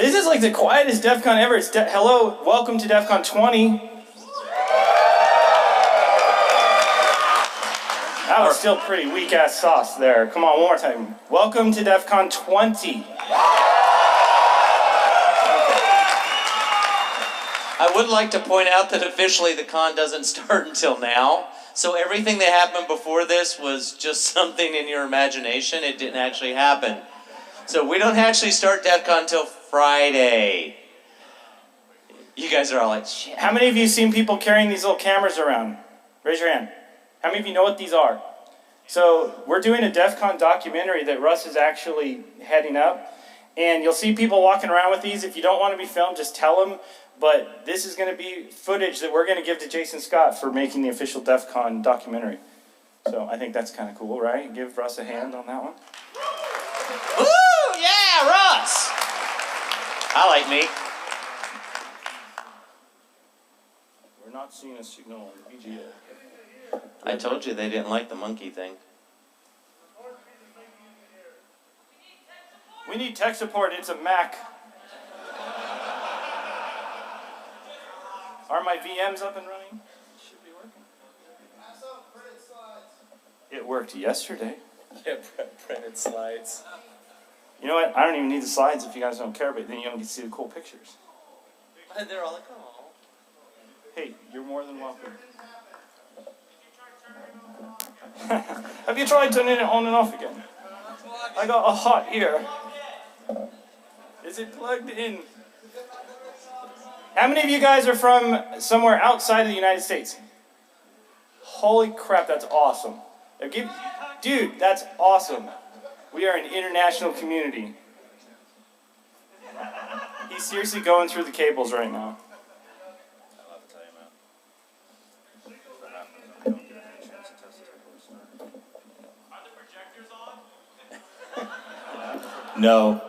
This is like the quietest DEFCON ever. Hello, welcome to DEFCON 20. That was still pretty weak-ass sauce there. Come on, one more time. Welcome to DEFCON 20. I would like to point out that officially the con doesn't start until now. So everything that happened before this was just something in your imagination. It didn't actually happen. So we don't actually start DEFCON until Friday. You guys are all like, shit. How many of you seen people carrying these little cameras around? Raise your hand. How many of you know what these are? So we're doing a DEFCON documentary that Russ is actually heading up. And you'll see people walking around with these. If you don't want to be filmed, just tell them. But this is going to be footage that we're going to give to Jason Scott for making the official DEFCON documentary. So I think that's kind of cool, right? Give Russ a hand on that one. Woo! Yeah, Russ! I like me. We're not seeing a signal on the VGA. I told you they didn't like the monkey thing. We need tech support. It's a Mac. Are my VMs up and running? It should be working. It worked yesterday. Yeah, printed slides. You know what? I don't even need the slides if you guys don't care, but then you don't get to see the cool pictures. And they're all like, oh. Hey, you're more than welcome. Have you tried turning it on and off again? I got a hot ear. Is it plugged in? How many of you guys are from somewhere outside of the United States? Holy crap, that's awesome. Dude, that's awesome. We are an international community. He's seriously going through the cables right now. Are the projectors on? No.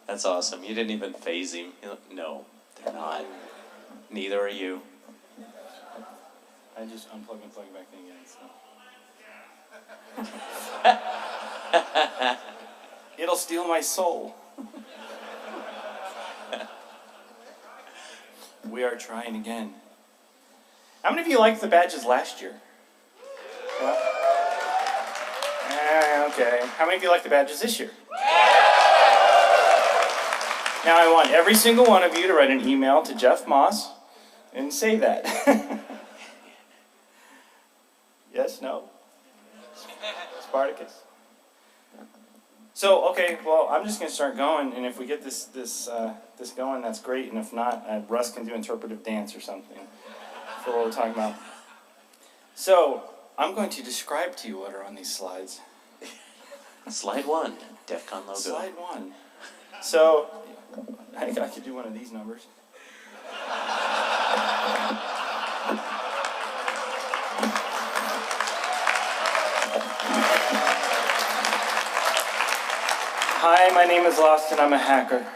That's awesome. You didn't even phase him. No, they're not. Neither are you. I just unplugged and plugged back in again, so. It'll steal my soul. We are trying again. How many of you liked the badges last year? Well, okay. How many of you like the badges this year? Now I want every single one of you to write an email to Jeff Moss and say that. Yes, no? Spartacus? So, okay, well, I'm just going to start going, and if we get this going, that's great, and if not, Russ can do interpretive dance or something for what we're talking about. So, I'm going to describe to you what are on these slides. Slide 1, DEFCON logo. Slide 1. So, I think I could do one of these numbers. Hi, my name is Lost and I'm a hacker.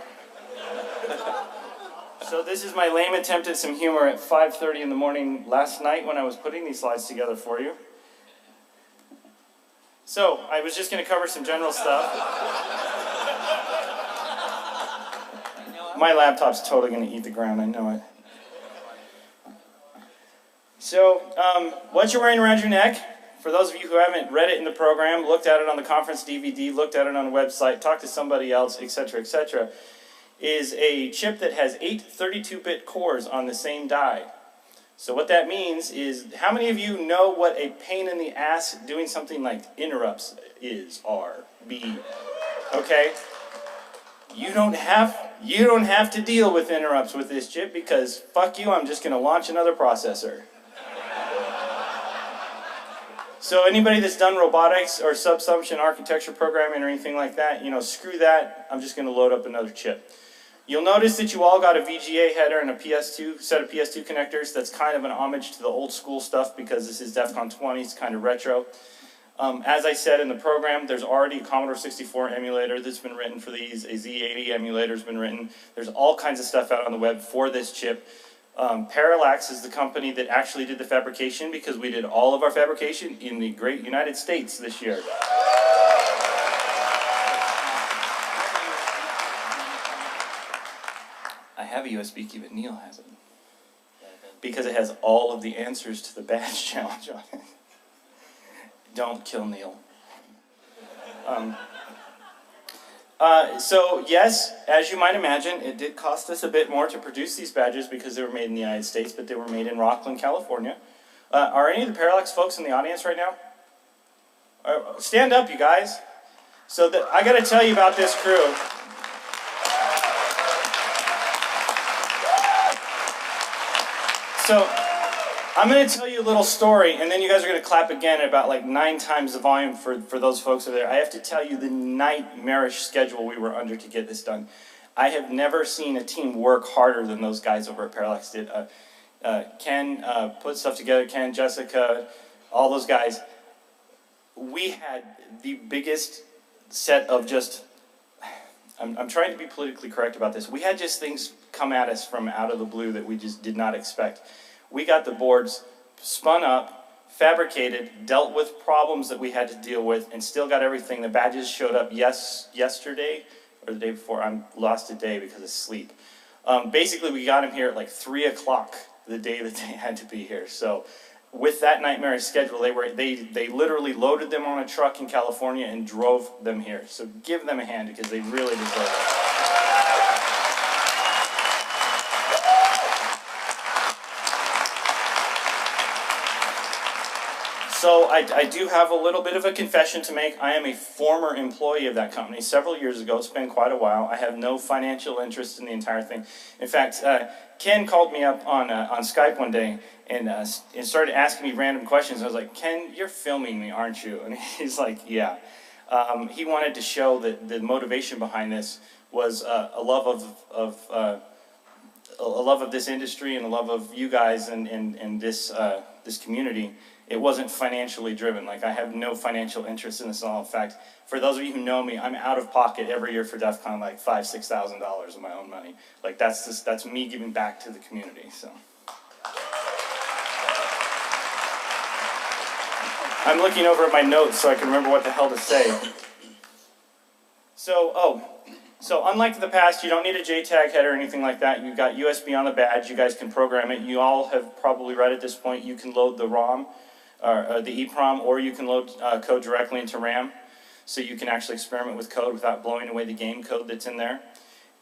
So this is my lame attempt at some humor at 5:30 in the morning last night when I was putting these slides together for you. So, I was just going to cover some general stuff. My laptop's totally going to eat the ground, I know it. So, what you're wearing around your neck, for those of you who haven't read it in the program, looked at it on the conference DVD, looked at it on the website, talked to somebody else, etc., is a chip that has 8 32-bit cores on the same die. So what that means is, how many of you know what a pain in the ass doing something like interrupts is, are, be? Okay? You don't have to deal with interrupts with this chip because, fuck you, I'm just going to launch another processor. So anybody that's done robotics or subsumption architecture programming or anything like that, you know, screw that, I'm just going to load up another chip. You'll notice that you all got a VGA header and a PS2 set of PS2 connectors. That's kind of an homage to the old school stuff because this is DEFCON 20, it's kind of retro. As I said in the program, there's already a Commodore 64 emulator that's been written for these, a Z80 emulator's been written. There's all kinds of stuff out on the web for this chip. Parallax is the company that actually did the fabrication because we did all of our fabrication in the great United States this year. have a USB key, but Neil has it. Because it has all of the answers to the badge challenge on it. Don't kill Neil. So yes, as you might imagine, it did cost us a bit more to produce these badges because they were made in the United States, but they were made in Rockland, California. Are any of the Parallax folks in the audience right now? Stand up, you guys. So I got to tell you about this crew. So I'm going to tell you a little story, and then you guys are going to clap again at about like 9 times the volume for those folks over there. I have to tell you the nightmarish schedule we were under to get this done. I have never seen a team work harder than those guys over at Parallax did. Ken put stuff together, Ken, Jessica, all those guys. We had the biggest set of just, I'm trying to be politically correct about this. We had just things come at us from out of the blue that we just did not expect. We got the boards spun up, fabricated, dealt with problems that we had to deal with, and still got everything. The badges showed up yesterday, or the day before. I'm lost a day because of sleep. Basically, we got them here at like 3 o'clock the day that they had to be here. So with that nightmare schedule, they literally loaded them on a truck in California and drove them here. So give them a hand because they really deserve it. So I do have a little bit of a confession to make. I am a former employee of that company several years ago. It's been quite a while. I have no financial interest in the entire thing. In fact, Ken called me up on Skype one day and started asking me random questions. I was like, Ken, you're filming me, aren't you? And he's like, yeah. He wanted to show that the motivation behind this was a love of this industry and a love of you guys and this community. It wasn't financially driven. Like, I have no financial interest in this at all. In fact, for those of you who know me, I'm out of pocket every year for DEFCON like $5,000–6,000 of my own money. Like, that's me giving back to the community. So I'm looking over at my notes so I can remember what the hell to say. So unlike the past, you don't need a JTAG header or anything like that. You've got USB on the badge. You guys can program it. You all have probably read at this point, you can load the ROM, or the EEPROM, or you can load code directly into RAM. So you can actually experiment with code without blowing away the game code that's in there.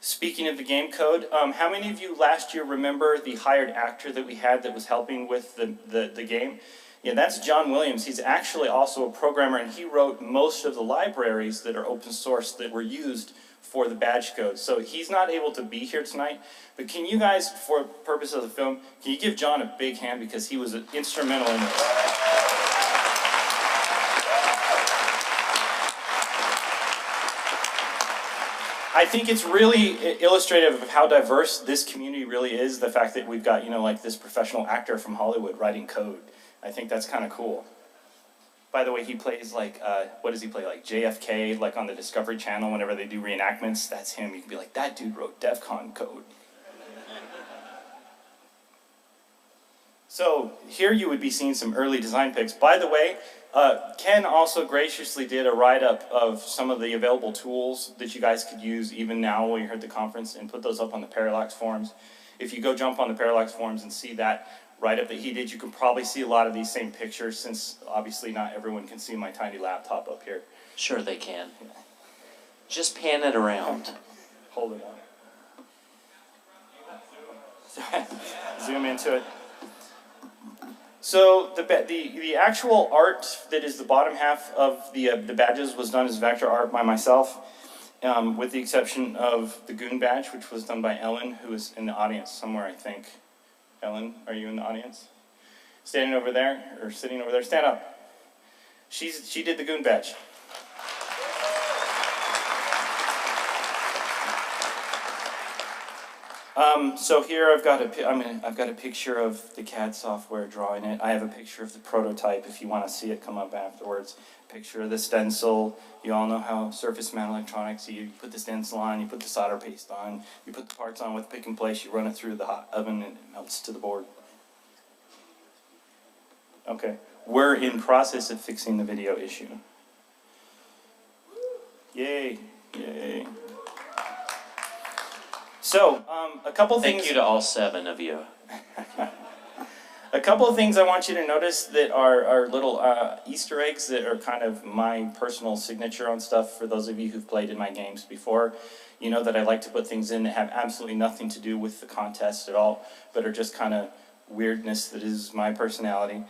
Speaking of the game code, how many of you last year remember the hired actor that we had that was helping with the game? Yeah, that's John Williams. He's actually also a programmer, and he wrote most of the libraries that are open source that were used for the badge code. So he's not able to be here tonight, but can you guys, for purpose of the film, can you give John a big hand because he was instrumental in this? I think it's really illustrative of how diverse this community really is, the fact that we've got, you know, like this professional actor from Hollywood writing code. I think that's kind of cool. By the way, he plays like, what does he play, like JFK, like on the Discovery Channel whenever they do reenactments? That's him. You can be like, that dude wrote DEFCON code. So here you would be seeing some early design pics. By the way, Ken also graciously did a write-up of some of the available tools that you guys could use even now while you're at the conference, and put those up on the Parallax forums. If you go jump on the Parallax forums and see that write-up that he did, you can probably see a lot of these same pictures, since obviously not everyone can see my tiny laptop up here. Sure they can. Just pan it around. Hold it on. Zoom into it. So the actual art that is the bottom half of the badges was done as vector art by myself, with the exception of the Goon badge, which was done by Ellen, who is in the audience somewhere, I think. Ellen, are you in the audience? Standing over there, or sitting over there? Stand up. She did the Goon badge. So here I've got a picture of the CAD software drawing it. I have a picture of the prototype if you want to see it come up afterwards. Picture of the stencil. You all know how surface mount electronics, you put the stencil on, you put the solder paste on, you put the parts on with pick and place, you run it through the hot oven and it melts to the board. Okay, we're in process of fixing the video issue. So, a couple things. Thank you to all 7 of you. A couple of things I want you to notice that are little Easter eggs that are kind of my personal signature on stuff. For those of you who've played in my games before, you know that I like to put things in that have absolutely nothing to do with the contest at all, but are just kind of weirdness that is my personality.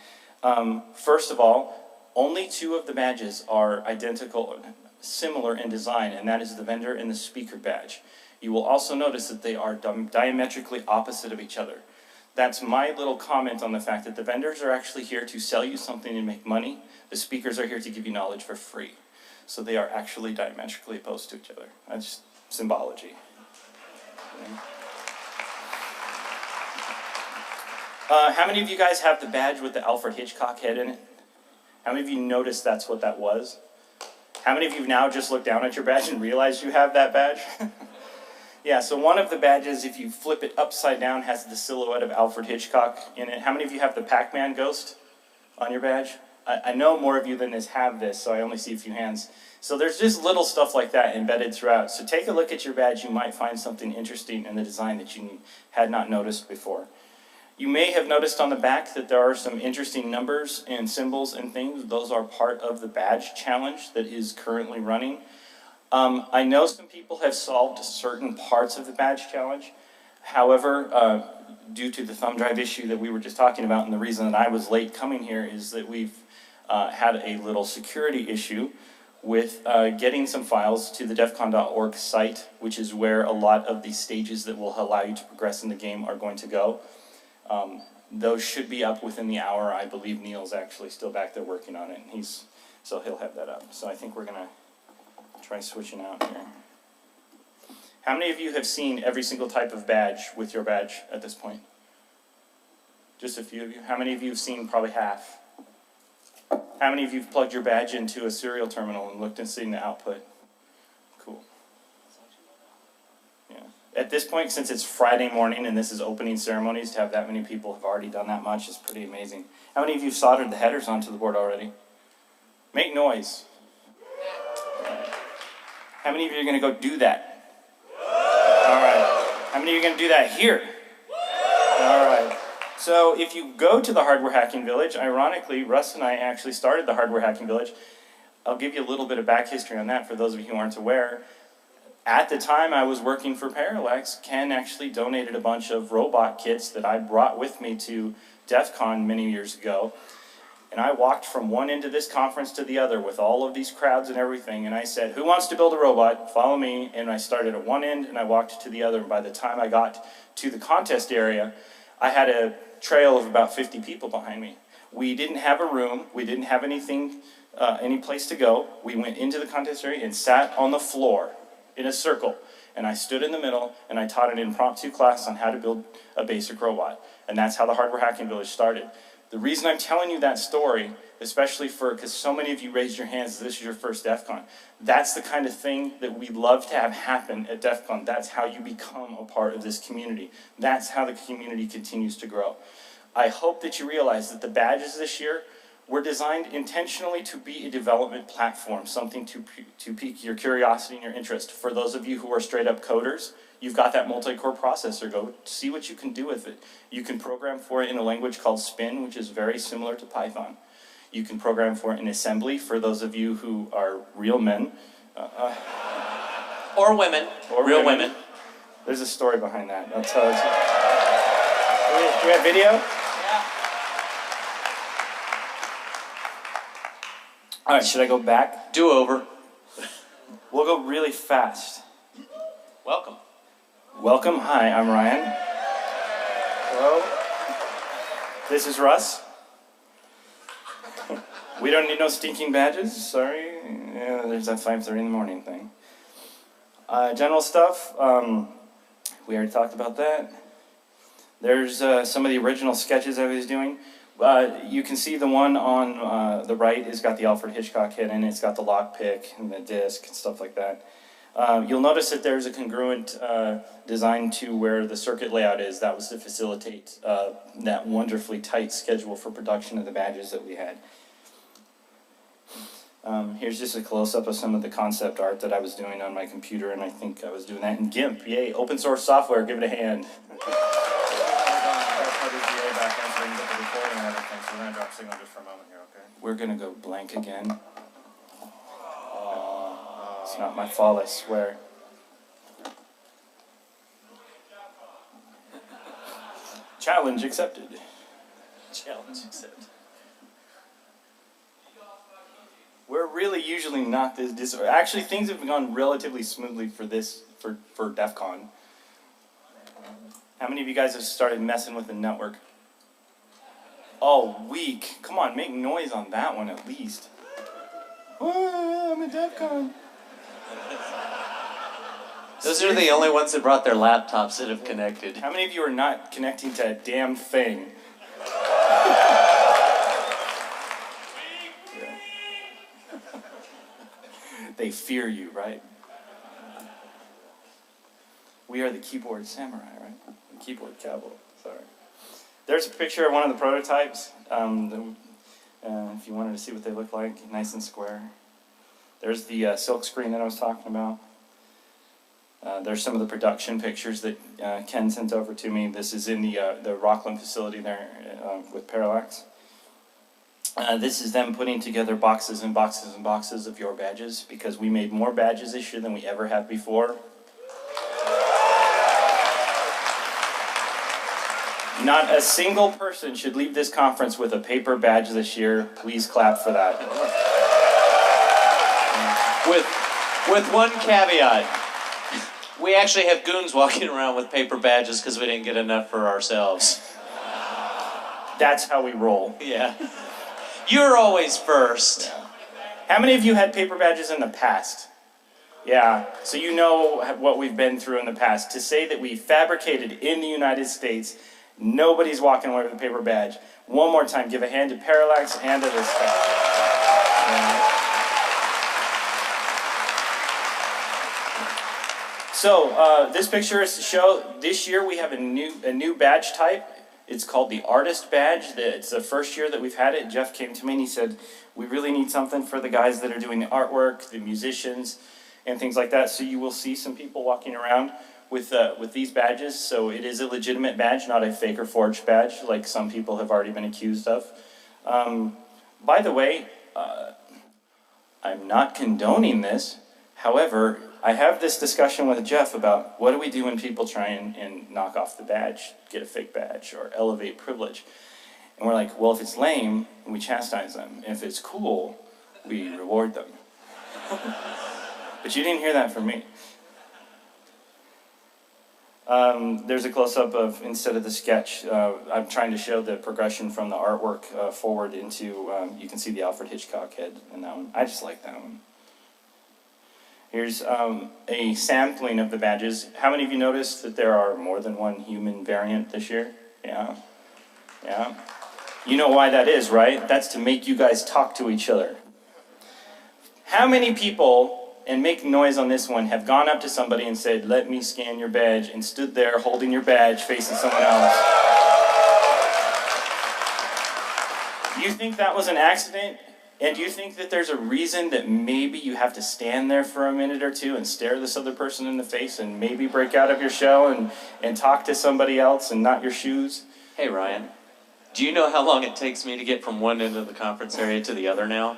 First of all, only 2 of the badges are identical, similar in design, and that is the vendor and the speaker badge. You will also notice that they are diametrically opposite of each other. That's my little comment on the fact that the vendors are actually here to sell you something and make money. The speakers are here to give you knowledge for free. So they are actually diametrically opposed to each other. That's symbology. How many of you guys have the badge with the Alfred Hitchcock head in it? How many of you noticed that's what that was? How many of you now just looked down at your badge and realized you have that badge? Yeah, so one of the badges, if you flip it upside down, has the silhouette of Alfred Hitchcock in it. How many of you have the Pac-Man ghost on your badge? I know more of you than this have this, so I only see a few hands. So there's just little stuff like that embedded throughout. So take a look at your badge. You might find something interesting in the design that you had not noticed before. You may have noticed on the back that there are some interesting numbers and symbols and things. Those are part of the badge challenge that is currently running. I know some people have solved certain parts of the badge challenge. However, due to the thumb drive issue that we were just talking about, and the reason that I was late coming here is that we've had a little security issue with getting some files to the DEFCON.org site, which is where a lot of the stages that will allow you to progress in the game are going to go. Those should be up within the hour. I believe Neil's actually still back there working on it, and so he'll have that up. So I think we're gonna try switching out here. How many of you have seen every single type of badge with your badge at this point? Just a few of you. How many of you have seen probably half? How many of you have plugged your badge into a serial terminal and looked and seen the output? Cool. Yeah. At this point, since it's Friday morning and this is opening ceremonies, to have that many people have already done that much is pretty amazing. How many of you have soldered the headers onto the board already? Make noise. How many of you are going to go do that? All right. How many of you are going to do that here? All right. So if you go to the Hardware Hacking Village, ironically, Russ and I actually started the Hardware Hacking Village. I'll give you a little bit of back history on that for those of you who aren't aware. At the time I was working for Parallax, Ken actually donated a bunch of robot kits that I brought with me to DEFCON many years ago. And I walked from one end of this conference to the other with all of these crowds and everything, and I said, who wants to build a robot? Follow me. And I started at one end and I walked to the other, and by the time I got to the contest area, I had a trail of about 50 people behind me. We didn't have a room, we didn't have anything, any place to go. We went into the contest area and sat on the floor in a circle, and I stood in the middle and I taught an impromptu class on how to build a basic robot. And that's how the Hardware Hacking Village started. The reason I'm telling you that story, especially because so many of you raised your hands, this is your first DEF CON. That's the kind of thing that we love to have happen at DEF CON. That's how you become a part of this community. That's how the community continues to grow. I hope that you realize that the badges this year were designed intentionally to be a development platform, something to pique your curiosity and your interest. For those of you who are straight up coders, you've got that multi-core processor. Go see what you can do with it. You can program for it in a language called Spin, which is very similar to Python. You can program for it in assembly, for those of you who are real men. Or women. Or real women. There's a story behind that. I'll tell you. Do we have video? Yeah. All right, should I go back? Do over. We'll go really fast. Welcome. Welcome. Hi, I'm Ryan. Hello. This is Russ. We don't need no stinking badges. Sorry. Yeah, there's that 5:30 in the morning thing. General stuff. We already talked about that. There's some of the original sketches I was doing. You can see the one on the right has got the Alfred Hitchcock head in it. It's got the lockpick and the disc and stuff like that. You'll notice that there's a congruent design to where the circuit layout is. That was to facilitate that wonderfully tight schedule for production of the badges that we had. Here's just a close-up of some of the concept art that I was doing on my computer, and I think I was doing that in GIMP. Yay, open source software, give it a hand. We're going to drop signal just for a moment here, okay? We're going to go blank again. It's not my fault, I swear. Challenge accepted. Challenge accepted. We're really usually not this actually, things have gone relatively smoothly for DEFCON. How many of you guys have started messing with the network? Oh, weak. Come on, make noise on that one at least. Oh, I'm at DEFCON. Those are the only ones that brought their laptops that have connected. How many of you are not connecting to a damn thing? They fear you, right? We are the keyboard samurai, right? The keyboard cowboy, sorry. There's a picture of one of the prototypes, if you wanted to see what they look like, nice and square. There's the silk screen that I was talking about. There's some of the production pictures that Ken sent over to me. This is in the Rockland facility there with Parallax. This is them putting together boxes and boxes and boxes of your badges, because we made more badges this year than we ever have before. Not a single person should leave this conference with a paper badge this year. Please clap for that. With one caveat. We actually have goons walking around with paper badges because we didn't get enough for ourselves. That's how we roll. Yeah. You're always first. Yeah. How many of you had paper badges in the past? Yeah, so you know what we've been through in the past. To say that we fabricated in the United States, nobody's walking away with a paper badge. One more time, give a hand to Parallax and to this guy. Yeah. So this picture is to show this year we have a new badge type. It's called the Artist Badge. It's the first year that we've had it. Jeff came to me and he said, we really need something for the guys that are doing the artwork, the musicians, and things like that. So you will see some people walking around with these badges. So it is a legitimate badge, not a fake or forged badge like some people have already been accused of. By the way, I'm not condoning this. However, I have this discussion with Jeff about what do we do when people try and knock off the badge, get a fake badge, or elevate privilege. And we're like, well, if it's lame, we chastise them. And if it's cool, we reward them. But you didn't hear that from me. There's a close-up of, instead of the sketch, I'm trying to show the progression from the artwork forward into, you can see the Alfred Hitchcock head in that one. I just like that one. Here's a sampling of the badges. How many of you noticed that there are more than one human variant this year? Yeah. Yeah. You know why that is, right? That's to make you guys talk to each other. How many people, and make noise on this one, have gone up to somebody and said, let me scan your badge, and stood there holding your badge facing someone else? You think that was an accident? And do you think that there's a reason that maybe you have to stand there for a minute or two and stare this other person in the face and maybe break out of your shell and talk to somebody else and not your shoes? Hey, Ryan, do you know how long it takes me to get from one end of the conference area to the other now?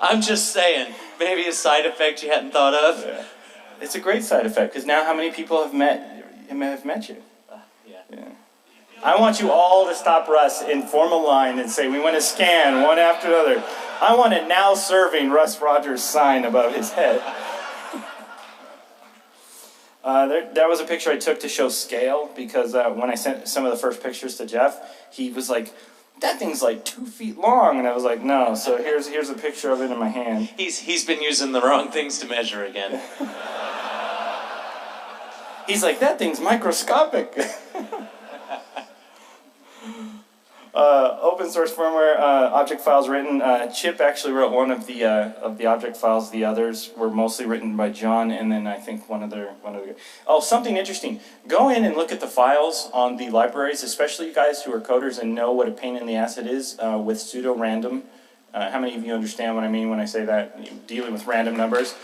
I'm just saying, maybe a side effect you hadn't thought of. Yeah. It's a great side effect, because now how many people have met you? Yeah. I want you all to stop Russ and form a line and say, we want to scan one after another. I want a now serving Russ Rogers sign above his head. That was a picture I took to show scale, because when I sent some of the first pictures to Jeff, he was like, that thing's like 2 feet long. And I was like, no. So here's a picture of it in my hand. He's been using the wrong things to measure again. He's like, that thing's microscopic. Open source firmware, object files written. Chip actually wrote one of the object files. The others were mostly written by John, and then I think one other. Oh, something interesting. Go in and look at the files on the libraries, especially you guys who are coders and know what a pain in the ass it is with pseudo random. How many of you understand what I mean when I say that? Dealing with random numbers.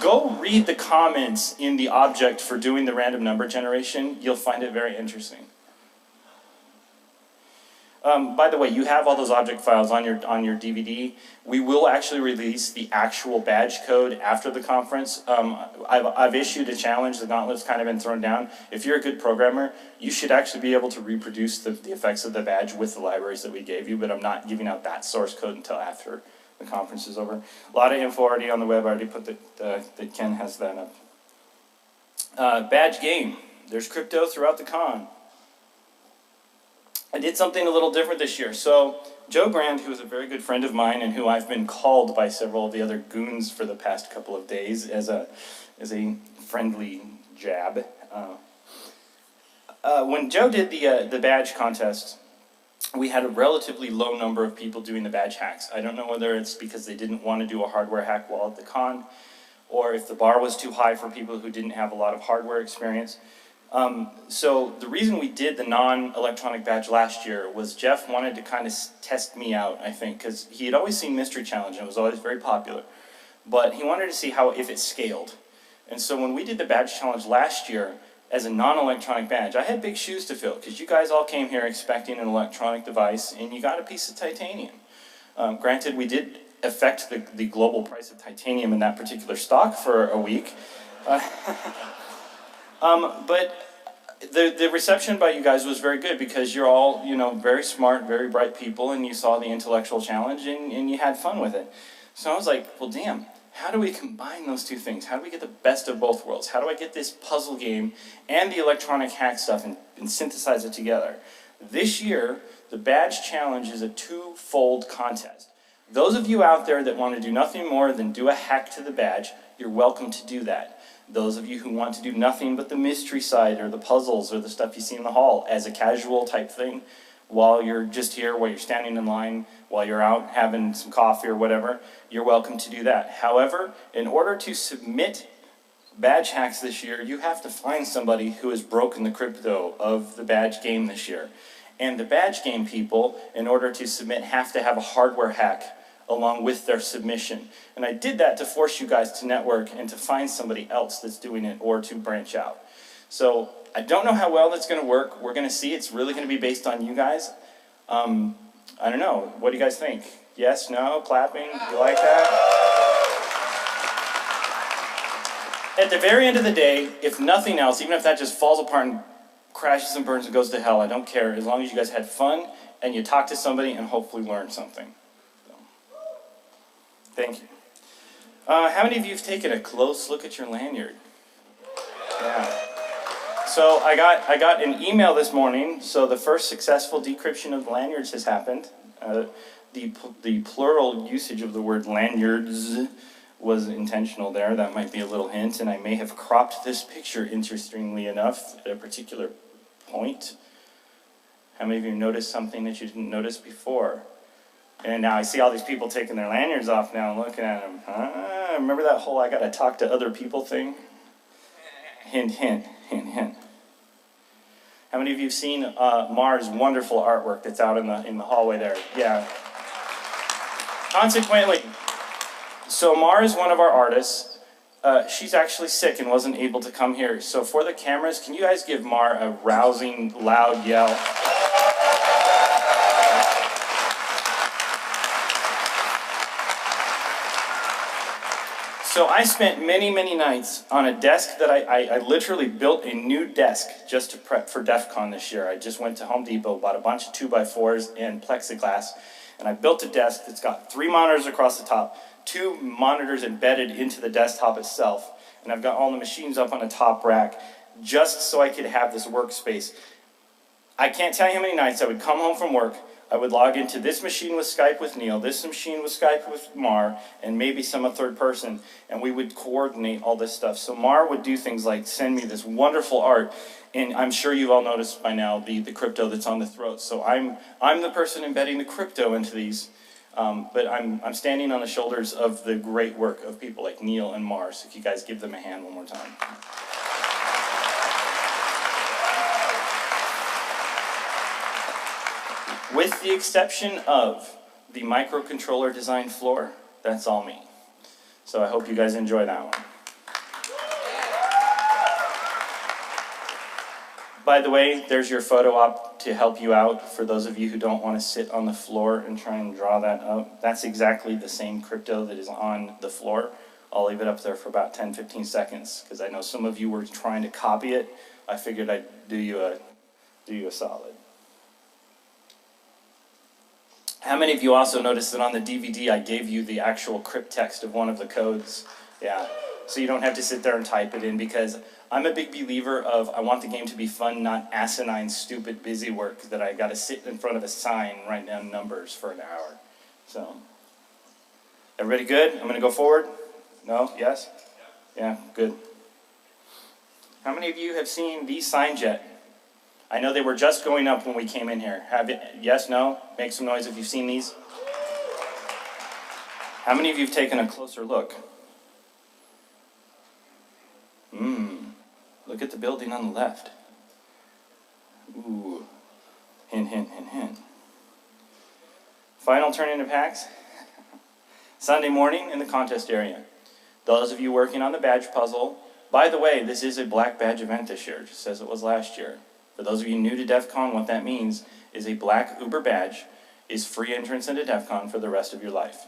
Go read the comments in the object for doing the random number generation. You'll find it very interesting. By the way, you have all those object files on your DVD. We will actually release the actual badge code after the conference. I've issued a challenge. The gauntlet's kind of been thrown down. If you're a good programmer, you should actually be able to reproduce the effects of the badge with the libraries that we gave you, but I'm not giving out that source code until after the conference is over. A lot of info already on the web. I already put that Ken has that up. Badge game. There's crypto throughout the con. I did something a little different this year. So Joe Grand, who is a very good friend of mine and who I've been called by several of the other goons for the past couple of days as a friendly jab. When Joe did the badge contest, we had a relatively low number of people doing the badge hacks. I don't know whether it's because they didn't want to do a hardware hack while at the con, or if the bar was too high for people who didn't have a lot of hardware experience. So the reason we did the non-electronic badge last year was Jeff wanted to kind of test me out, I think, because he had always seen Mystery Challenge and it was always very popular. But he wanted to see if it scaled. And so when we did the badge challenge last year as a non-electronic badge, I had big shoes to fill because you guys all came here expecting an electronic device and you got a piece of titanium. Granted, we did affect the global price of titanium in that particular stock for a week. But the reception by you guys was very good because you're all, very smart, very bright people, and you saw the intellectual challenge and you had fun with it. So I was like, well, damn, how do we combine those two things? How do we get the best of both worlds? How do I get this puzzle game and the electronic hack stuff and synthesize it together? This year, the badge challenge is a two-fold contest. Those of you out there that want to do nothing more than do a hack to the badge, you're welcome to do that. Those of you who want to do nothing but the mystery side or the puzzles or the stuff you see in the hall as a casual type thing while you're just here, while you're standing in line, while you're out having some coffee or whatever, you're welcome to do that. However, in order to submit badge hacks this year, you have to find somebody who has broken the crypto of the badge game this year. And the badge game people, in order to submit, have to have a hardware hack along with their submission. And I did that to force you guys to network and to find somebody else that's doing it or to branch out. So I don't know how well that's going to work. We're going to see. It's really going to be based on you guys. I don't know. What do you guys think? Yes, no, clapping? You like that? At the very end of the day, if nothing else, even if that just falls apart and crashes and burns and goes to hell, I don't care. As long as you guys had fun and you talked to somebody and hopefully learned something. Thank you. How many of you have taken a close look at your lanyard? Yeah. So I got an email this morning. So the first successful decryption of lanyards has happened. The plural usage of the word lanyards was intentional there. That might be a little hint. And I may have cropped this picture, interestingly enough, at a particular point. How many of you noticed something that you didn't notice before? And now I see all these people taking their lanyards off now and looking at them. Remember that whole I gotta talk to other people thing? Hint, hint, hint, hint. How many of you have seen Mars' wonderful artwork that's out in the hallway there? Yeah. Consequently, so Mars, one of our artists, she's actually sick and wasn't able to come here. So for the cameras, can you guys give Mar a rousing, loud yell? So I spent many, many nights on a desk that I literally built a new desk just to prep for DEFCON this year. I just went to Home Depot, bought a bunch of 2x4s and plexiglass, and I built a desk that's got 3 monitors across the top, 2 monitors embedded into the desktop itself, and I've got all the machines up on a top rack just so I could have this workspace. I can't tell you how many nights I would come home from work, I would log into this machine with Skype with Neil, this machine with Skype with Mar, and maybe some third person, and we would coordinate all this stuff. So Mar would do things like send me this wonderful art, and I'm sure you've all noticed by now the crypto that's on the throat. So I'm the person embedding the crypto into these, but I'm standing on the shoulders of the great work of people like Neil and Mar. So if you guys give them a hand one more time. With the exception of the microcontroller design floor, that's all me. So I hope you guys enjoy that one. By the way, there's your photo op to help you out for those of you who don't want to sit on the floor and try and draw that up. That's exactly the same crypto that is on the floor. I'll leave it up there for about 10-15 seconds because I know some of you were trying to copy it. I figured I'd do you a solid. How many of you also noticed that on the DVD I gave you the actual crypt text of one of the codes? Yeah, so you don't have to sit there and type it in, because I'm a big believer of I want the game to be fun, not asinine, stupid, busy work that I got to sit in front of a sign and write down numbers for an hour. So, everybody good? I'm going to go forward? No? Yes? Yeah, good. How many of you have seen these SignJet? I know they were just going up when we came in here. Yes, no? Make some noise if you've seen these. How many of you have taken a closer look? Look at the building on the left. Ooh. Hint, hint, hint, hint. Final turn into packs. Sunday morning in the contest area. Those of you working on the badge puzzle. By the way, this is a black badge event this year, just as it was last year. For those of you new to DEFCON, what that means is a black Uber badge is free entrance into DEFCON for the rest of your life.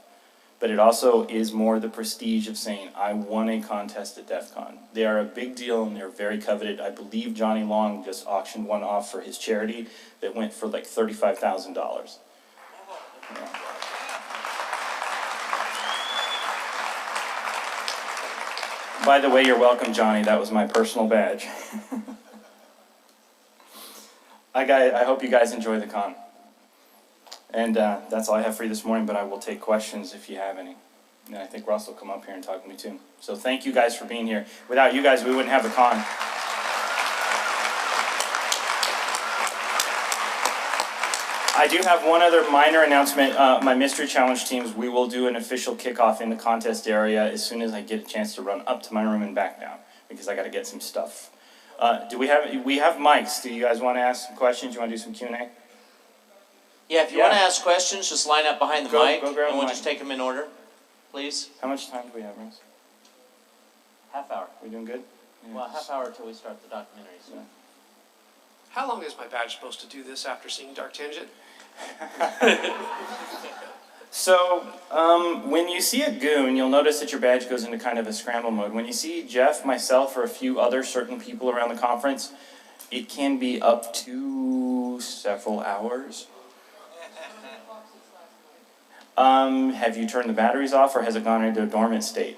But it also is more the prestige of saying, I won a contest at DEFCON. They are a big deal and they're very coveted. I believe Johnny Long just auctioned one off for his charity that went for like $35,000. Yeah. By the way, you're welcome, Johnny. That was my personal badge. I hope you guys enjoy the con. And that's all I have for you this morning, but I will take questions if you have any. And I think Russ will come up here and talk to me too. So thank you guys for being here. Without you guys, we wouldn't have the con. I do have one other minor announcement. My Mystery Challenge teams, we will do an official kickoff in the contest area as soon as I get a chance to run up to my room and back down, because I got to get some stuff. We have mics. Do you guys want to ask some questions? You want to do some Q&A? Yeah, if you want to ask questions, just line up behind the mic, go grab and we'll the just mic. take them in order, please. How much time do we have, Russ? Half hour. We doing good? Yeah. Well, half hour until we start the documentary. So. Yeah. How long is my badge supposed to do this after seeing Dark Tangent? So, when you see a goon, you'll notice that your badge goes into kind of a scramble mode. When you see Jeff, myself, or a few other certain people around the conference, it can be up to several hours. Have you turned the batteries off, or has it gone into a dormant state?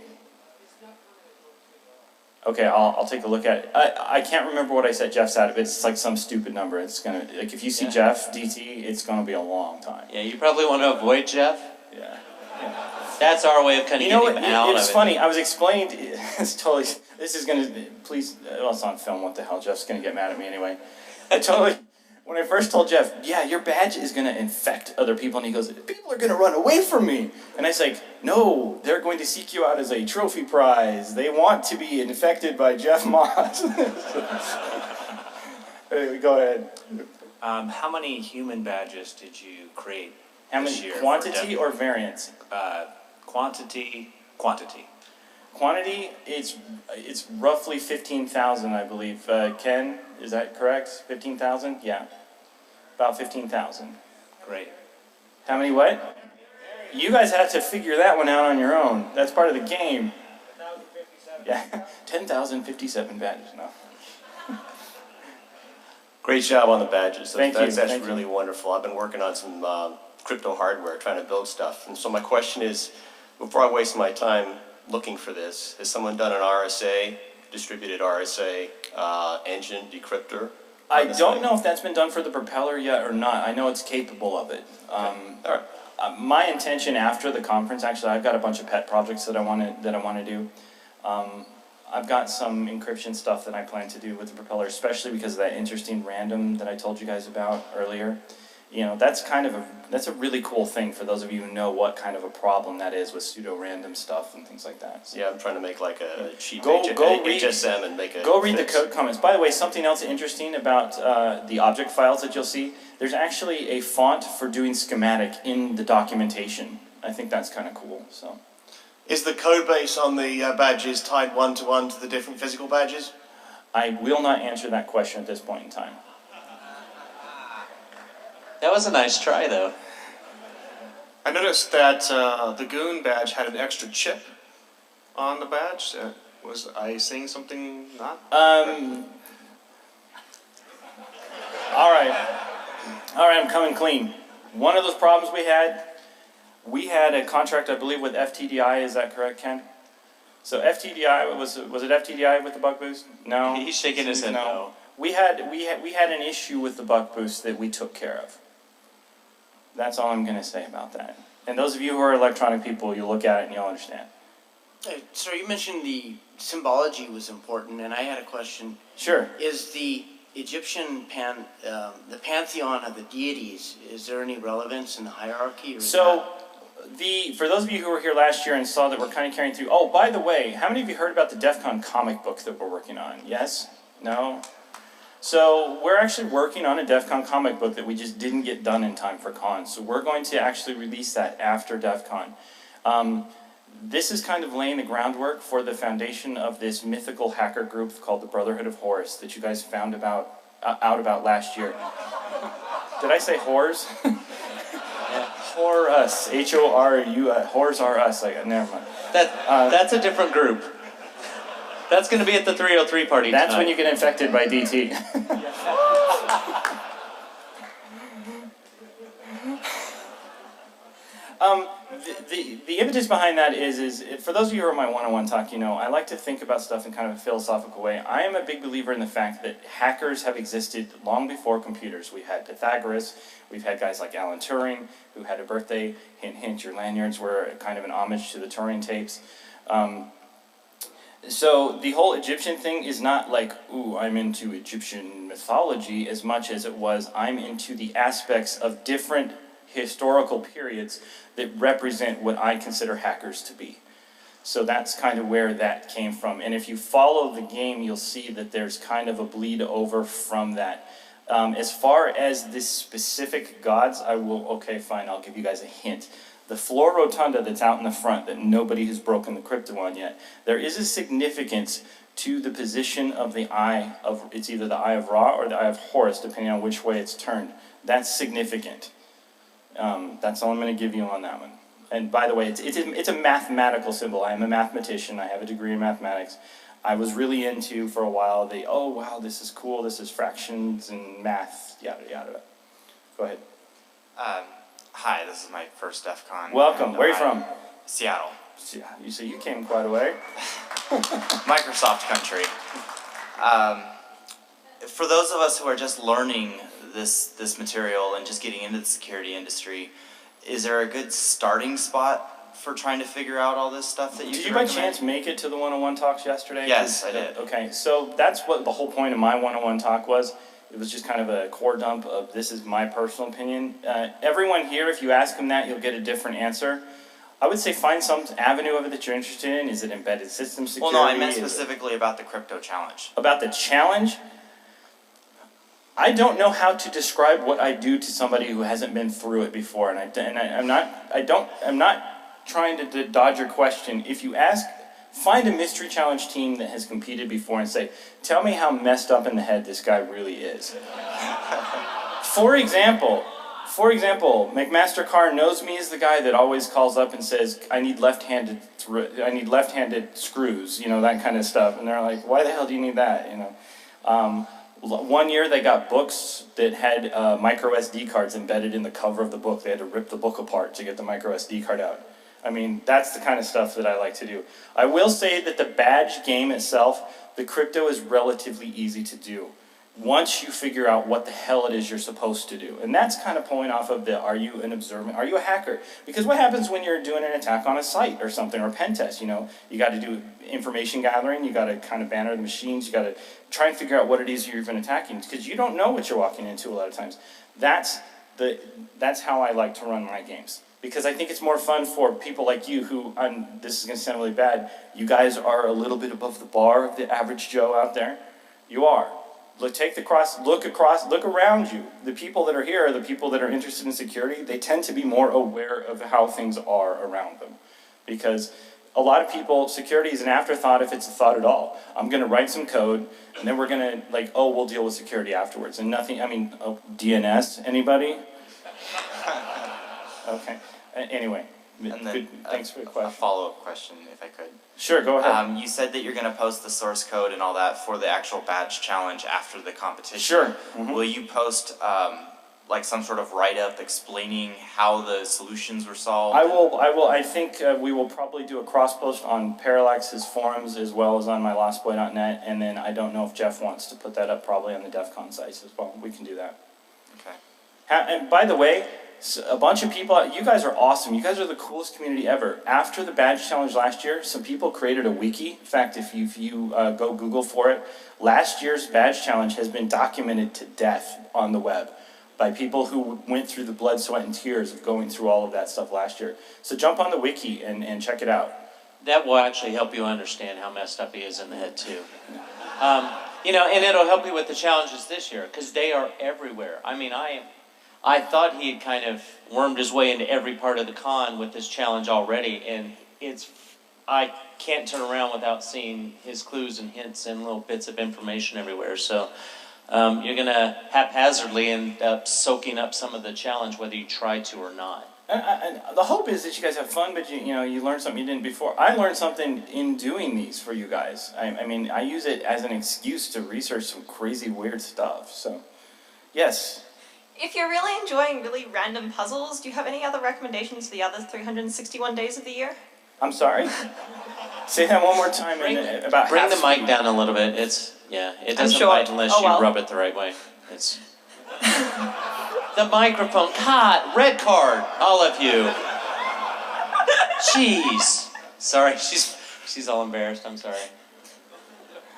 Okay, I'll take a look at it. I can't remember what I said Jeff's out of. It's like some stupid number. It's gonna, like, if you see Jeff DT, it's gonna be a long time. Yeah, you probably want to avoid Jeff. Yeah. That's our way of kind of getting him out of it. It's funny. I was explained. It's totally. This is gonna. Please. Well, it's on film. What the hell? Jeff's gonna get mad at me anyway. I totally. When I first told Jeff, yeah, your badge is going to infect other people, and he goes, people are going to run away from me. And I was like, no, they're going to seek you out as a trophy prize. They want to be infected by Jeff Moss. Anyway, go ahead. How many human badges did you create How this many, year? quantity or variance? Quantity. Quantity, it's roughly 15,000, I believe. Ken, is that correct? 15,000? Yeah. About 15,000. Great. How many what? You guys have to figure that one out on your own. That's part of the game. 10,057. Yeah, 10,057 badges, no. Great job on the badges. Thank you. That's really wonderful. I've been working on some crypto hardware, trying to build stuff. And so my question is, before I waste my time looking for this, has someone done an RSA, distributed RSA engine decryptor? I don't know if that's been done for the propeller yet or not. I know it's capable of it. All right. My intention after the conference, actually, I've got a bunch of pet projects that I want to do. I've got some encryption stuff that I plan to do with the propeller, especially because of that interesting random that I told you guys about earlier. You know, that's a really cool thing for those of you who know what kind of a problem that is with pseudo-random stuff and things like that. So Yeah, I'm trying to make like a cheap Go read- HSM and make a go read the fix. code comments. By the way, something else interesting about the object files that you'll see, there's actually a font for doing schematic in the documentation. I think that's kind of cool. So Is the code base on the badges tied one-to-one to the different physical badges? I will not answer that question at this point in time. That was a nice try, though. I noticed that the Goon badge had an extra chip on the badge. Was I saying something not? All right, I'm coming clean. One of those problems we had a contract, I believe, with FTDI. Is that correct, Ken? So FTDI was it FTDI with the bug boost? No. He's shaking his head no. We had an issue with the bug boost that we took care of. That's all I'm going to say about that. And those of you who are electronic people, you'll look at it and you'll understand. So you mentioned the symbology was important, and I had a question. Sure. Is the Egyptian the pantheon of the deities, is there any relevance in the hierarchy? Or So, for those of you who were here last year and saw that we're kind of carrying through, oh, by the way, how many of you heard about the DEFCON comic book that we're working on? Yes? No? So, we're actually working on a DEFCON comic book that we just didn't get done in time for con. So, we're going to actually release that after DEFCON. This is kind of laying the groundwork for the foundation of this mythical hacker group called the Brotherhood of Horus that you guys found out about last year. Did I say whores? Horus, H-O-R-U, whores are us. Never mind. That's a different group. That's going to be at the 303 party That's tonight. when you get infected by DT. The impetus behind that is for those of you who are in my one-on-one talk, you know, I like to think about stuff in kind of a philosophical way. I am a big believer in the fact that hackers have existed long before computers. We've had Pythagoras, we've had guys like Alan Turing, who had a birthday, hint hint, your lanyards were kind of an homage to the Turing tapes. So the whole Egyptian thing is not like, ooh, I'm into Egyptian mythology as much as it was I'm into the aspects of different historical periods that represent what I consider hackers to be. So that's kind of where that came from. And if you follow the game, you'll see that there's kind of a bleed over from that. As far as the specific gods, okay, fine, I'll give you guys a hint. The floor rotunda that's out in the front that nobody has broken the crypto on yet, there is a significance to the position of the eye of, it's either the eye of Ra or the eye of Horus, depending on which way it's turned. That's significant. That's all I'm going to give you on that one. And by the way, it's a mathematical symbol. I am a mathematician. I have a degree in mathematics. I was really into, for a while, oh wow, this is cool, this is fractions and math, yada yada. Go ahead. Hi, this is my first DEFCON. Welcome. Where are you from? Seattle. Yeah, you say you came quite a way. Microsoft country. For those of us who are just learning this material and just getting into the security industry, is there a good starting spot for trying to figure out all this stuff that you Did can you by recommend? chance make it to the one-on-one talks yesterday? Yes, I did. Okay, so that's what the whole point of my one-on-one talk was. It was just kind of a core dump of this is my personal opinion. Everyone here, if you ask them that, you'll get a different answer. I would say find some avenue of it that you're interested in. Is it embedded system security? Well, no, I meant specifically about the crypto challenge. About the challenge? I don't know how to describe what I do to somebody who hasn't been through it before, I'm not trying to dodge your question. If you ask, find a mystery challenge team that has competed before and say, tell me how messed up in the head this guy really is. For example, McMaster Carr knows me as the guy that always calls up and says, I need left-handed screws, you know, that kind of stuff. And they're like, why the hell do you need that, you know? One year they got books that had micro SD cards embedded in the cover of the book. They had to rip the book apart to get the micro SD card out. I mean, that's the kind of stuff that I like to do. I will say that the badge game itself, the crypto is relatively easy to do. once you figure out what the hell it is you're supposed to do. And that's kind of pulling off of the, are you an observant, are you a hacker? Because what happens when you're doing an attack on a site or something, or a pen test, you know? You got to do information gathering, you got to kind of banner the machines, you got to try and figure out what it is you're even attacking, because you don't know what you're walking into a lot of times. That's how I like to run my games. Because I think it's more fun for people like you who, this is going to sound really bad, you guys are a little bit above the bar of the average Joe out there. You are. Look around you. The people that are here are the people that are interested in security. They tend to be more aware of how things are around them. Because a lot of people, security is an afterthought if it's a thought at all. I'm going to write some code, and then we're going to, like, oh, we'll deal with security afterwards. And nothing, I mean, DNS, anybody? Okay. Anyway, And then thanks for the a question. follow-up question, if I could. Sure, go ahead. You said that you're going to post the source code and all that for the actual badge challenge after the competition. Sure. Will you post like some sort of write-up explaining how the solutions were solved? I will. I think we will probably do a cross post on Parallax's forums as well as on my lostboy.net, and then I don't know if Jeff wants to put that up probably on the DEFCON sites as well. We can do that. Okay. And by the way, a bunch of people, you guys are awesome. You guys are the coolest community ever. After the badge challenge last year, some people created a wiki. In fact, if you go Google for it, last year's badge challenge has been documented to death on the web by people who went through the blood, sweat, and tears of going through all of that stuff last year. So jump on the wiki and check it out. That will actually help you understand how messed up he is in the head too. You know, and it'll help you with the challenges this year, because they are everywhere. I mean, I thought he had kind of wormed his way into every part of the con with this challenge already, and I can't turn around without seeing his clues and hints and little bits of information everywhere. So you're going to haphazardly end up soaking up some of the challenge whether you try to or not. And the hope is that you guys have fun, but you learn something you didn't before. I learned something in doing these for you guys. I mean, I use it as an excuse to research some crazy, weird stuff. So, yes. If you're really enjoying really random puzzles, do you have any other recommendations for the other 361 days of the year? I'm sorry? Say that one more time. Bring Half the mic speed. down a little bit. It doesn't sure. bite unless you rub it the right way. It's the microphone. Cut. Red card. All of you. Jeez. Sorry, she's all embarrassed. I'm sorry.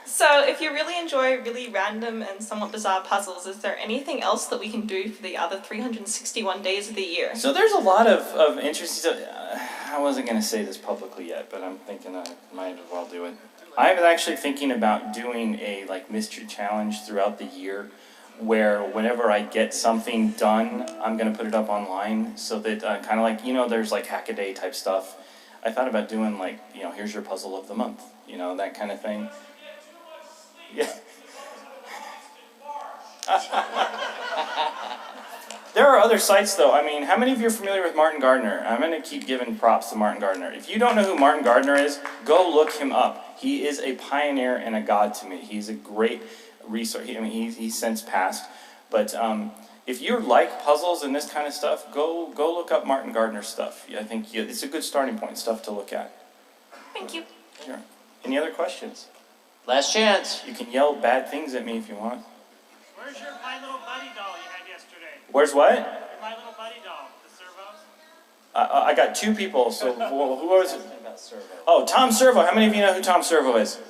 So, if you really enjoy really random and somewhat bizarre puzzles, is there anything else that we can do for the other 361 days of the year? So there's a lot of interesting stuff. I wasn't going to say this publicly yet, but I'm thinking I might as well do it. I was actually thinking about doing a mystery challenge throughout the year, where whenever I get something done, I'm going to put it up online, so that kind of there's Hack-A-Day type stuff. I thought about doing here's your puzzle of the month, that kind of thing. Yeah. There are other sites though. I mean, how many of you are familiar with Martin Gardner? I'm going to keep giving props to Martin Gardner. If you don't know who Martin Gardner is, go look him up. He is a pioneer and a god to me. He's a great resource. I mean, he's since passed. But if you like puzzles and this kind of stuff, go look up Martin Gardner's stuff. I think it's a good starting point, stuff to look at. Thank you. Sure. Any other questions? Last chance. You can yell bad things at me if you want. Where's your My Little Buddy doll you had yesterday? Where's what? Your My Little Buddy doll, the servos? I got two people, so who was it? Oh, Tom Servo. How many of you know who Tom Servo is?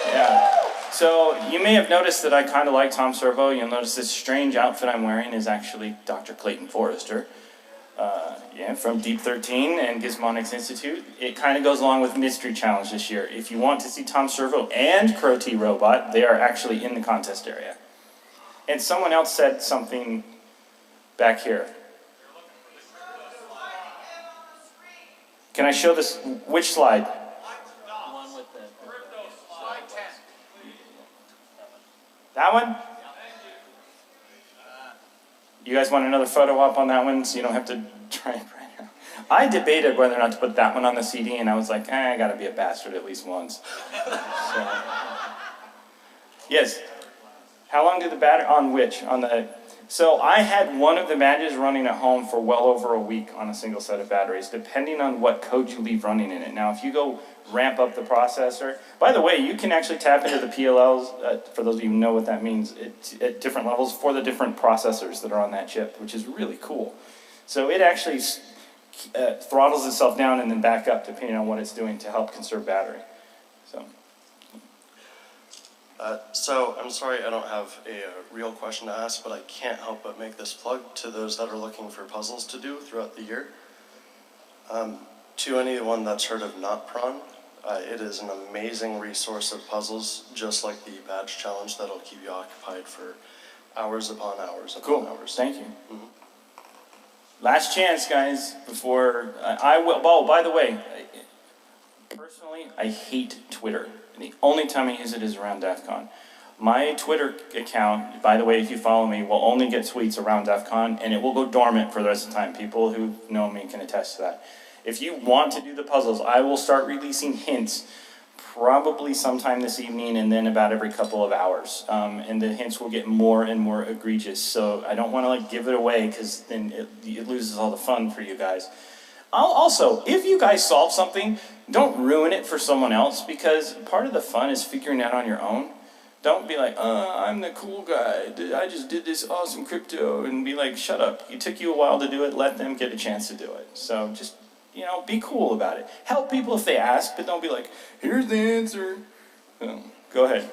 Yeah. So you may have noticed that I kind of like Tom Servo. You'll notice this strange outfit I'm wearing is actually Dr. Clayton Forrester. From Deep 13 and Gizmonics Institute. It kind of goes along with Mystery Challenge this year. If you want to see Tom Servo and Crow T Robot, they are actually in the contest area. And someone else said something back here. Can I show this? Which slide? One with the That one? You guys want another photo up on that one so you don't have to try and print it? I debated whether or not to put that one on the CD, and I was like, I gotta be a bastard at least once. So. Yes. How long did the battery, on which? On the, So I had one of the badges running at home for well over a week on a single set of batteries, depending on what code you leave running in it. Now, if you go ramp up the processor, by the way, you can actually tap into the PLLs, for those of you who know what that means, at different levels for the different processors that are on that chip, which is really cool. So it actually throttles itself down and then back up depending on what it's doing to help conserve battery. So I'm sorry I don't have a real question to ask, but I can't help but make this plug to those that are looking for puzzles to do throughout the year. To anyone that's heard of NotPron, it is an amazing resource of puzzles, just like the badge challenge that'll keep you occupied for hours upon hours upon hours. Thank you. Last chance, guys, before I will. Oh, by the way, personally, I hate Twitter. The only time I use it is around DEFCON. My Twitter account, by the way, if you follow me, will only get tweets around DEFCON, and it will go dormant for the rest of the time. People who know me can attest to that. If you want to do the puzzles, I will start releasing hints probably sometime this evening and then about every couple of hours. And the hints will get more and more egregious. So I don't want to give it away because then it loses all the fun for you guys. Also, if you guys solve something, don't ruin it for someone else, because part of the fun is figuring it out on your own. Don't be like, I'm the cool guy, I just did this awesome crypto, and be like, shut up. It took you a while to do it, let them get a chance to do it. So just, be cool about it. Help people if they ask, but don't be like, here's the answer. Go ahead.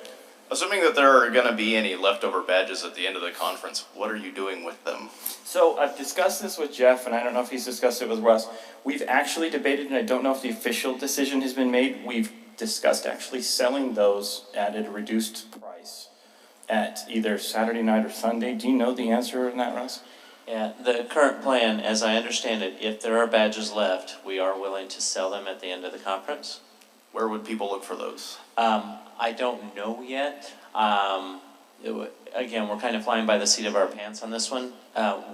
Assuming that there are going to be any leftover badges at the end of the conference, what are you doing with them? So I've discussed this with Jeff, and I don't know if he's discussed it with Russ. We've actually debated, and I don't know if the official decision has been made. We've discussed actually selling those at a reduced price at either Saturday night or Sunday. Do you know the answer on that, Russ? Yeah, the current plan, as I understand it, if there are badges left, we are willing to sell them at the end of the conference. Where would people look for those? I don't know yet. Again, we're kind of flying by the seat of our pants on this one.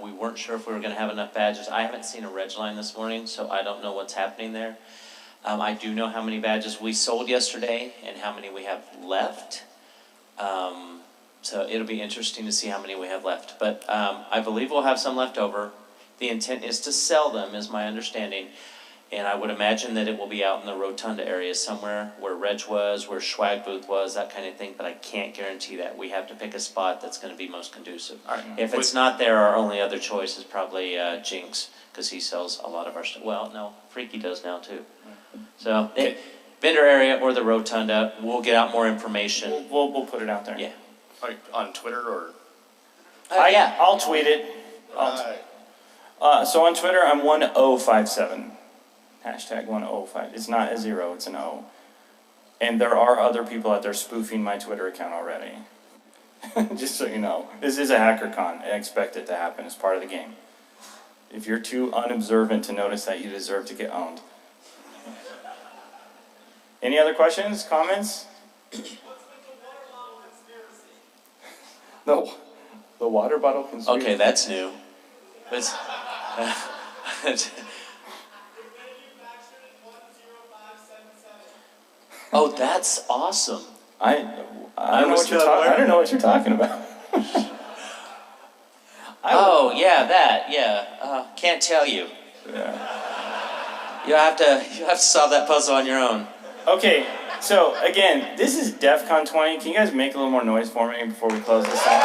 We weren't sure if we were going to have enough badges. I haven't seen a reg line this morning, so I don't know what's happening there. I do know how many badges we sold yesterday and how many we have left. So it'll be interesting to see how many we have left. But I believe we'll have some left over. The intent is to sell them, is my understanding. And I would imagine that it will be out in the rotunda area somewhere where Reg was, where Swag Booth was, that kind of thing. But I can't guarantee that. We have to pick a spot that's going to be most conducive. If it's not there, our only other choice is probably Jinx, because he sells a lot of our stuff. Well, no, Freaky does now too. So vendor area or the rotunda, we'll get out more information. We'll put it out there. Yeah. On Twitter or? Yeah. I'll tweet it. So on Twitter, I'm 1057. Hashtag 105. It's not a 0, it's an O. And there are other people out there spoofing my Twitter account already. Just so you know. This is a HackerCon. I expect it to happen as part of the game. If you're too unobservant to notice that, you deserve to get owned. Any other questions, comments? The water bottle conspiracy. Okay, that's new. Oh, that's awesome. I don't know what you're talking about. Oh, yeah, that, yeah. Can't tell you. Yeah. You have to solve that puzzle on your own. Okay, so again, this is DEFCON 20. Can you guys make a little more noise for me before we close this thing?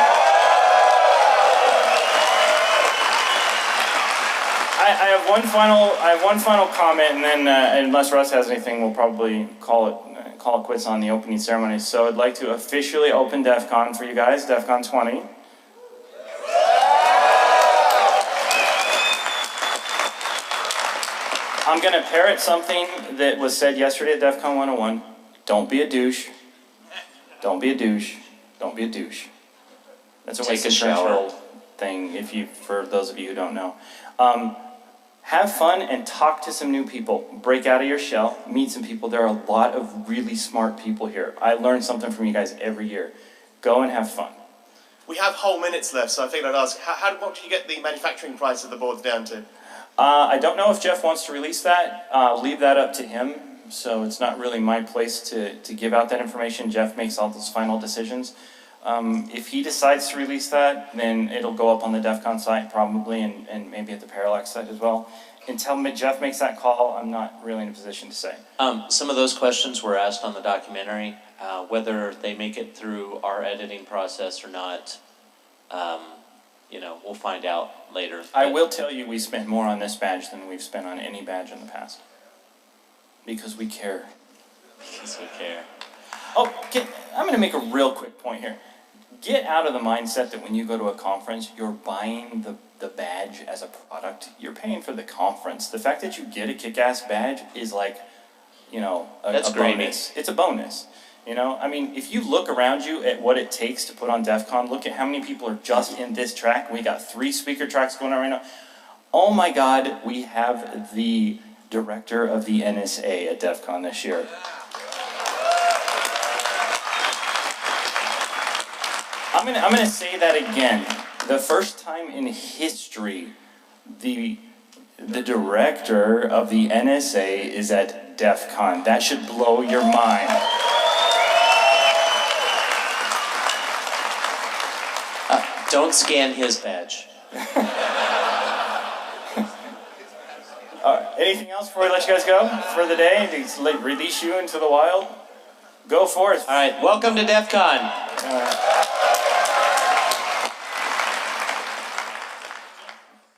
I have one final comment, and then unless Russ has anything, we'll probably call it quits on the opening ceremony. So I'd like to officially open DEFCON for you guys, DEFCON 20. I'm going to parrot something that was said yesterday at DEFCON 101. Don't be a douche. Don't be a douche. Don't be a douche. That's a Winston Churchill thing, for those of you who don't know. Have fun and talk to some new people. Break out of your shell, meet some people. There are a lot of really smart people here. I learn something from you guys every year. Go and have fun. We have whole minutes left, so I think I'd ask, what do you get the manufacturing price of the boards down to? I don't know if Jeff wants to release that. Leave that up to him. So it's not really my place to give out that information. Jeff makes all those final decisions. If he decides to release that, then it'll go up on the DEFCON site probably, and maybe at the Parallax site as well. Until Jeff makes that call, I'm not really in a position to say. Some of those questions were asked on the documentary. Whether they make it through our editing process or not, you know, we'll find out later. I will tell you we spent more on this badge than we've spent on any badge in the past. Because we care. Because we care. Oh, I'm going to make a real quick point here. Get out of the mindset that when you go to a conference, you're buying the badge as a product. You're paying for the conference. The fact that you get a kick-ass badge is like, you know, a bonus. It's a bonus. You know, I mean, if you look around you at what it takes to put on DEFCON, look at how many people are just in this track. We got 3 speaker tracks going on right now. Oh my God, we have the director of the NSA at DEFCON this year. I'm gonna say that again. The first time in history, the director of the NSA is at DEFCON. That should blow your mind. Don't scan his badge. Anything else before we let you guys go for the day to release you into the wild? Go forth. All right, welcome to DEFCON.